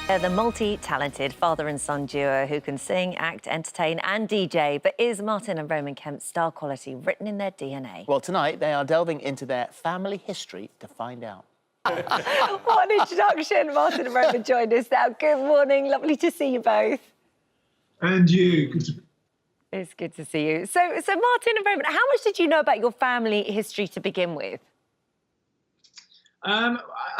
They're the multi-talented father and son duo who can sing, act, entertain and DJ. But is Martin and Roman Kemp's star quality written in their DNA? Well, tonight they are delving into their family history to find out. What an introduction. Martin and Roman joined us now. Good morning. Lovely to see you both. And you. Good to... It's good to see you. So Martin and Roman, how much did you know about your family history to begin with?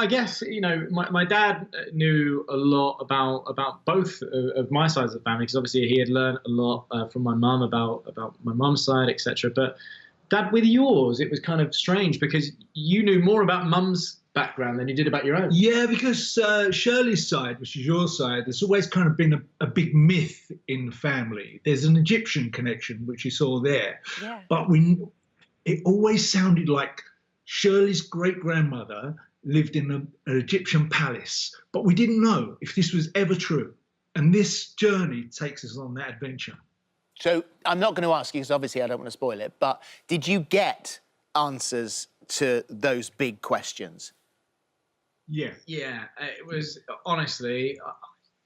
I guess, you know, my dad knew a lot about both of my sides of the family, because obviously he had learned a lot from my mum about my mum's side, etc. But Dad, with yours, it was kind of strange because you knew more about mum's background than you did about your own. Yeah, because Shirley's side, which is your side, there's always kind of been a big myth in the family. There's an Egyptian connection, which you saw there. Yeah. But it always sounded like Shirley's great-grandmother lived in an Egyptian palace, but we didn't know if this was ever true. And this journey takes us on that adventure. So I'm not going to ask you, because obviously I don't want to spoil it, but did you get answers to those big questions? Yeah. Yeah, it was, honestly,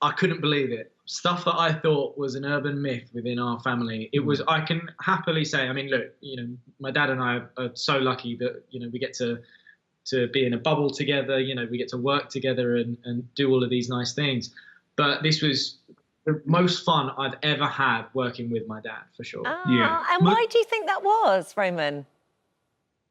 I couldn't believe it. Stuff that I thought was an urban myth within our family, it was, I can happily say, I mean, look, you know, my dad and I are so lucky that, you know, we get to be in a bubble together, you know, we get to work together and do all of these nice things. But this was the most fun I've ever had working with my dad, for sure. Yeah. And why do you think that was, Roman?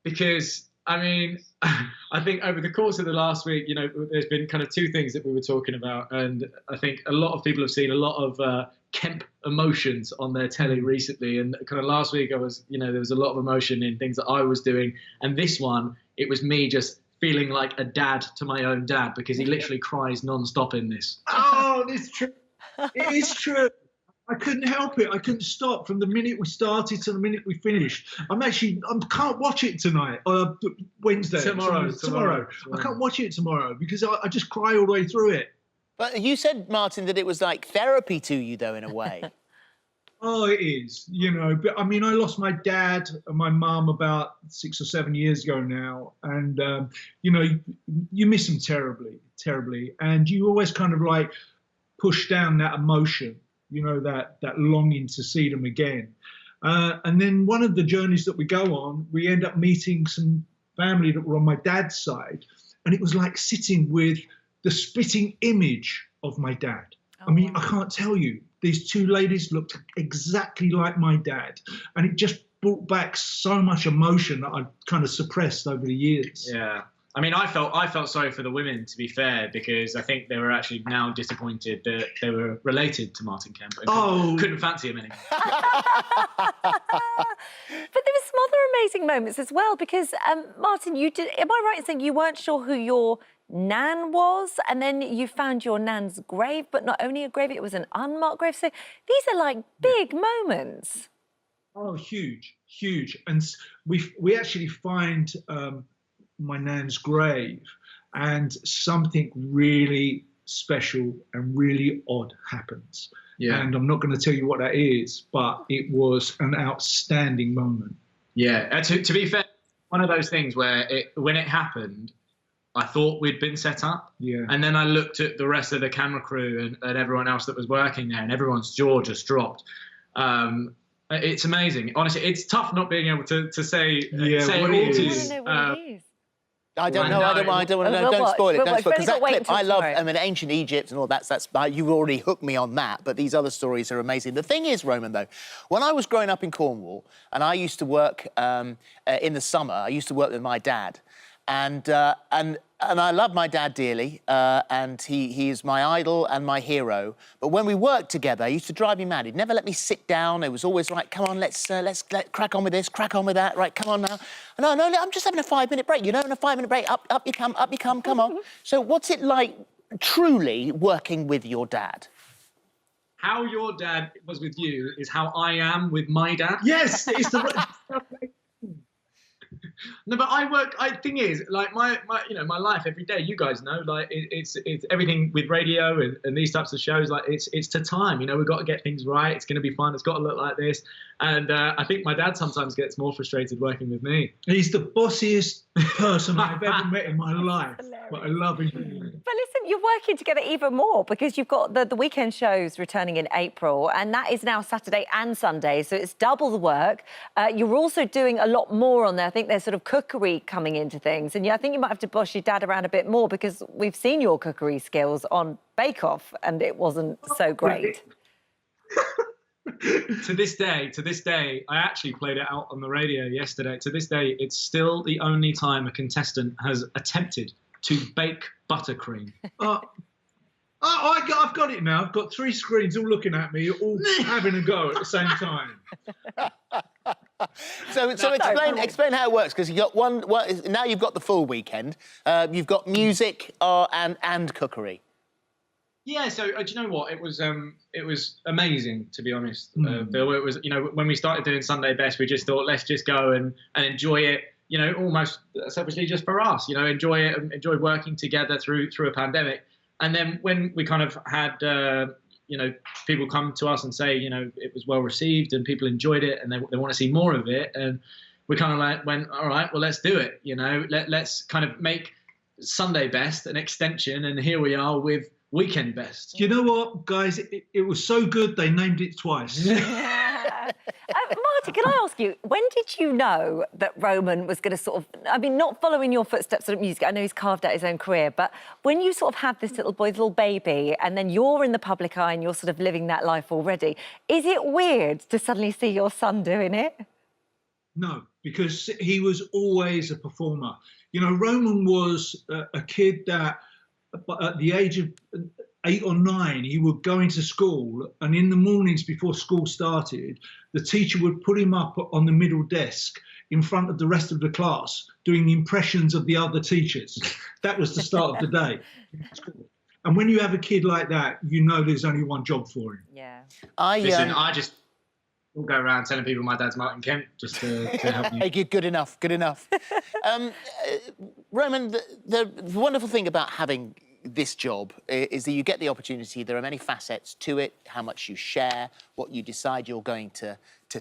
Because, I mean, I think over the course of the last week, you know, there's been kind of two things that we were talking about. And I think a lot of people have seen a lot of Kemp emotions on their telly recently. And kind of last week, there was a lot of emotion in things that I was doing. And this one, it was me just feeling like a dad to my own dad, because he literally cries non-stop in this. Oh, it's true. It is true. I couldn't help it. I couldn't stop from the minute we started to the minute we finished. I can't watch it tonight. Wednesday. Tomorrow. I can't watch it tomorrow because I just cry all the way through it. But you said, Martin, that it was like therapy to you, though, in a way. Oh, it is, you know. But I mean, I lost my dad and my mum about 6 or 7 years ago now. And, you know, you miss them terribly, terribly. And you always kind of like push down that emotion, you know, that longing to see them again. And then one of the journeys that we go on, we end up meeting some family that were on my dad's side. And it was like sitting with the spitting image of my dad. Oh, I mean, wow. I can't tell you. These two ladies looked exactly like my dad. And it just brought back so much emotion that I've kind of suppressed over the years. Yeah. I mean, I felt sorry for the women, to be fair, because I think they were actually now disappointed that they were related to Martin Kemp. And couldn't fancy him anymore. But there were some other amazing moments as well, because, Martin, am I right in saying you weren't sure who your nan was, and then you found your nan's grave, but not only a grave, it was an unmarked grave. So these are like big moments. Oh, huge, huge. And we actually find my nan's grave, and something really special and really odd happens. Yeah. And I'm not going to tell you what that is, but it was an outstanding moment. Yeah. To be fair, one of those things where when it happened, I thought we'd been set up. Yeah. And then I looked at the rest of the camera crew and everyone else that was working there, and everyone's jaw just dropped. It's amazing. Honestly, it's tough not being able to say it all to you. I don't know what it is. I don't know. Don't spoil it. Don't spoil it. Because that clip, I love, I mean, ancient Egypt and all that. You've already hooked me on that. But these other stories are amazing. The thing is, Roman, though, when I was growing up in Cornwall and I used to work in the summer, I used to work with my dad, and I love my dad dearly, and he is my idol and my hero. But when we worked together, he used to drive me mad. He'd never let me sit down. It was always like, come on, let's crack on with this, crack on with that. Right, come on now. No, I'm just having a 5-minute break. You know, in a 5-minute break, up you come, come on. So what's it like, truly, working with your dad? How your dad was with you is how I am with my dad. Yes, it's the No, but I work. Thing is, like my my life every day. You guys know, like it's everything with radio and these types of shows. Like it's to time. We've got to get things right. It's going to be fun. It's got to look like this. And I think my dad sometimes gets more frustrated working with me. He's the bossiest person I've ever met in my life. But I love him. But listen, you're working together even more because you've got the weekend shows returning in April, and that is now Saturday and Sunday, so it's double the work. You're also doing a lot more on there. I think there's sort of cookery coming into things, and I think you might have to boss your dad around a bit more because we've seen your cookery skills on Bake Off, and it wasn't so great. To this day, I actually played it out on the radio yesterday. To this day, it's still the only time a contestant has attempted to bake buttercream. I've got it now. I've got 3 screens all looking at me, all having a go at the same time. So explain how it works, because you got one. Now you've got the full weekend. You've got music and cookery. Yeah, so do you know what? It was amazing, to be honest, Bill. It was, when we started doing Sunday Best, we just thought, let's just go and enjoy it, almost selfishly just for us, enjoy it and enjoy working together through a pandemic. And then when we kind of had, people come to us and say, it was well received and people enjoyed it and they want to see more of it. And we kind of like went, all right, well, let's do it. Let's kind of make Sunday Best an extension. And here we are with Weekend Best. You know what, guys? It was so good they named it twice. Martin, can I ask you, when did you know that Roman was going to sort of, not following your footsteps of music, I know he's carved out his own career, but when you sort of have this little boy, little baby, and then you're in the public eye and you're sort of living that life already, is it weird to suddenly see your son doing it? No, because he was always a performer. Roman was a kid that, at the age of 8 or 9, he would go into school, and in the mornings before school started, the teacher would put him up on the middle desk in front of the rest of the class, doing impressions of the other teachers. That was the start of the day. And when you have a kid like that, there's only one job for him. Yeah. I just will go around telling people my dad's Roman Kemp just to help you. Hey, good enough. Roman, the wonderful thing about having this job is that you get the opportunity. There are many facets to it, how much you share, what you decide you're going to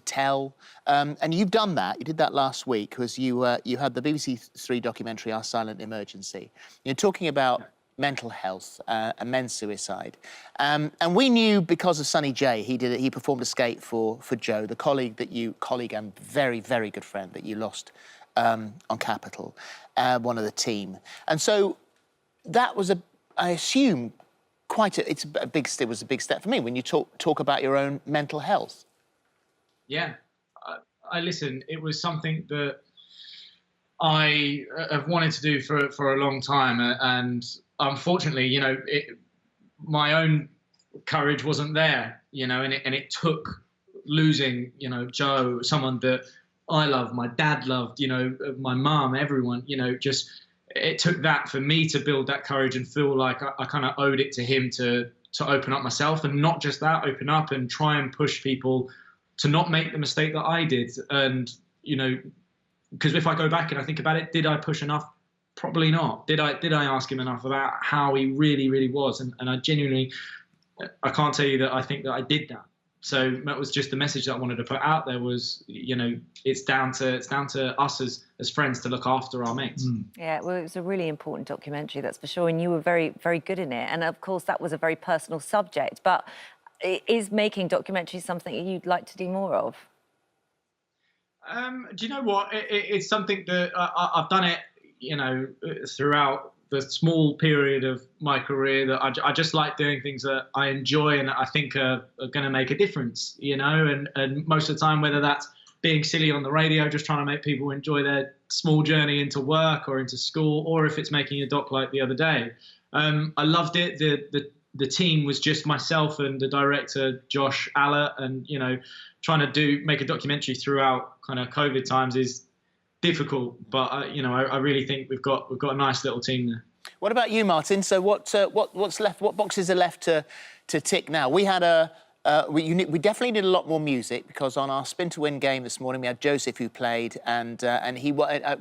tell. And you've done that. You did that last week because you had the BBC 3 documentary, Our Silent Emergency. You're talking about mental health and men's suicide. And we knew because of Sonny J, he performed a skate for Joe, the colleague and very, very good friend that you lost on Capital, one of the team. And so that was I assume it was a big step for me when you talk about your own mental health. Yeah, I listen. It was something that I have wanted to do for a long time, and unfortunately, my own courage wasn't there, and it took losing, Joe, someone that I love, my dad loved, my mum, everyone, it took that for me to build that courage and feel like I kind of owed it to him to open up myself, and not just that, open up and try and push people to not make the mistake that I did. And, because if I go back and I think about it, did I push enough? Probably not. Did I ask him enough about how he really, really was? And I genuinely, I can't tell you that I think that I did that. So that was just the message that I wanted to put out there was, it's down to us as friends to look after our mates. Yeah, well, it was a really important documentary, that's for sure, and you were very, very good in it. And of course, that was a very personal subject. But is making documentaries something you'd like to do more of? Do you know what? It's something that I've done it, throughout the small period of my career, that I just like doing things that I enjoy and I think are going to make a difference, and most of the time, whether that's being silly on the radio, just trying to make people enjoy their small journey into work or into school, or if it's making a doc like the other day. I loved it. The team was just myself and the director, Josh Allett, and, trying to make a documentary throughout kind of COVID times is difficult, but I really think we've got a nice little team there. What about you, Martin? So what's left? What boxes are left to tick now? We had a we definitely need a lot more music, because on our Spin to Win game this morning we had Joseph who played, and I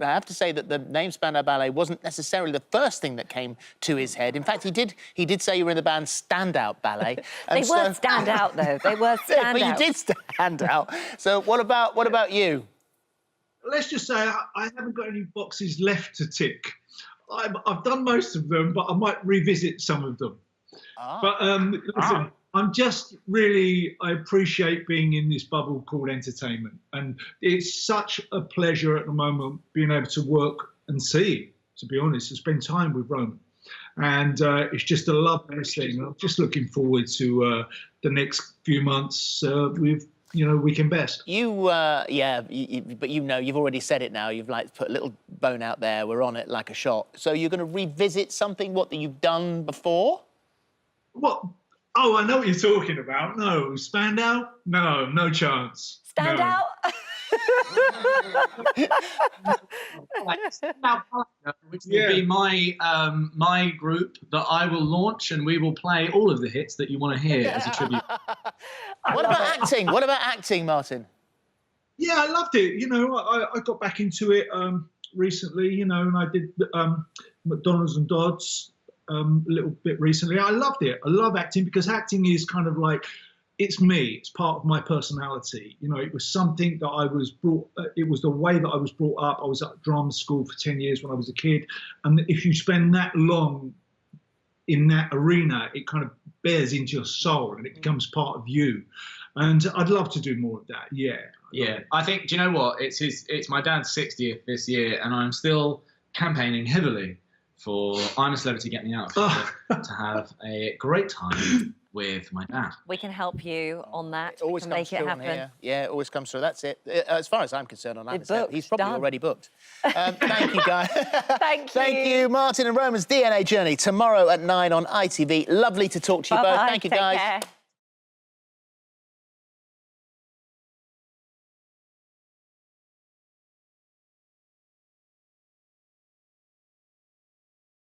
have to say that the name Spandau Ballet wasn't necessarily the first thing that came to his head. In fact, he did say you were in the band Standout Ballet. They were stand out though. They were stand out. But you did stand out. So what about you? Let's just say I haven't got any boxes left to tick. I've done most of them, but I might revisit some of them. But listen, I appreciate being in this bubble called entertainment. And it's such a pleasure at the moment being able to work and see, to be honest, to spend time with Roman. And it's just a lovely thing. I'm just looking forward to the next few months with, Weekend Best. But you've already said it now. You've put a little bone out there. We're on it like a shot. So you're going to revisit something, that you've done before? What? Oh, I know what you're talking about. No, Spandau? No chance. Stand out? Which will be my group that I will launch, and we will play all of the hits that you want to hear as a tribute. What about acting? What about acting, Martin? Yeah, I loved it. I got back into it recently, and I did McDonald's and Dodds a little bit recently. I loved it. I love acting because acting is kind of like, it's me. It's part of my personality. It was something that I was it was the way that I was brought up. I was at drama school for 10 years when I was a kid. And if you spend that long in that arena, it kind of bears into your soul and it becomes part of you. And I'd love to do more of that. Yeah. Yeah. I think, do you know what? It's my dad's 60th this year, and I'm still campaigning heavily for I'm a Celebrity, Get Me Out to have a great time with my dad. We can help you on that. It always make it happen. Here. Yeah, it always comes through. That's it. As far as I'm concerned, he's probably done. already booked. Thank you, guys. Thank you. Thank you, Martin and Roman's DNA Journey tomorrow at 9 on ITV. Lovely to talk to you both. Thank you, guys. Take care.